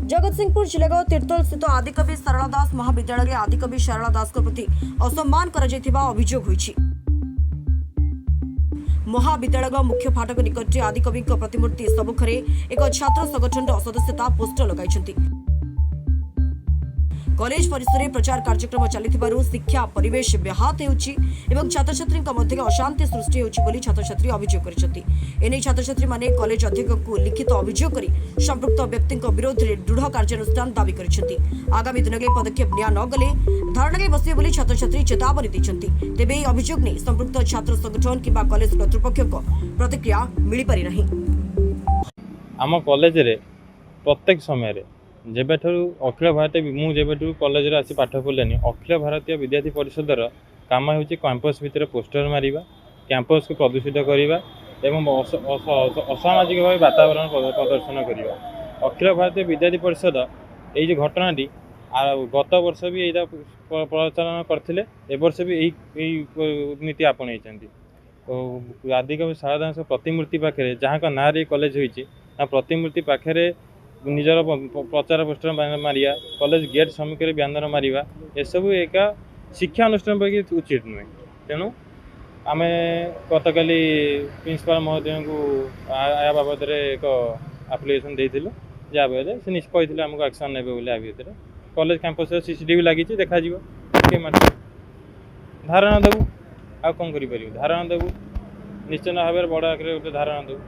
जगतसिंहपुर जिला तीर्तोल स्थित आदिकवि सारला दास महाविद्यालय आदिकवि सारला दास प्रति असम्मान अभियोग होईछि। महाविद्यालय मुख्य फाटक निकट आदिकवि प्रतिमूर्ति सम्मुखें एक छात्र संगठन सदस्यता पोस्टर लगाई। कॉलेज परिसर में प्रचार कार्यक्रम चली शिक्षा परिवेश व्याहत होती छात्र छात्री मध्य अशांति सृष्टि होती छात्र छात्री अभियोग कर छात्र छात्री माने कॉलेज अध्यक्ष को लिखित अभियोग कर संपृक्त व्यक्ति विरोध में दृढ़ कार्यानुष्ठान दावी कर आगामी दिन में पदक्षेप निया न गले धारणा बसवे बोली छात्र छात्री चेतावनी देते। तेबे अभियोग नहीं संपृक्त छात्र संगठन किंबा कॉलेज कर्तृपक्ष प्रतिक्रिया मिल पारि नहीं। आम कॉलेज रे प्रत्येक समय जेबेठू अखिल भारतीय मुझे कॉलेज आसी पाठ पढ़ानी अखिल भारतीय विद्यार्थी परिषदर काम हो कैंपस भितर पोस्टर मारिबा, कैंपस को प्रदूषित करवा एवं असामाजिक भाव वातावरण प्रदर्शन करवा। अखिल भारतीय विद्यार्थी परिषद ये घटनाटी गत वर्ष भी यहाँ प्रचालन करते ए वर्ष भी यही नीति आपणई। आदिकवि सारला दास प्रतिमूर्ति पाखे जहाँ का ना कॉलेज होती प्रतिमूर्ति पाखे निजर प्रचार पोस्टर मारिया, कॉलेज गेट सम्मुखें ब्यानर मारिया एसबू एक शिक्षा अनुष्ठान पर उचित नुहे। तेणु आम गतकाली प्रिंसिपाल महोदय को या बाबद एक आप्लिकेसन देलु जहाँ से निष्पत्ति आमको एक्शन ने भितर कॉलेज कैंपस सीसीटीवी लगी देखा धारणा देवु आ कौन कर धारणा देवु निश्चित भाव बड़ आकार धारणा देवु।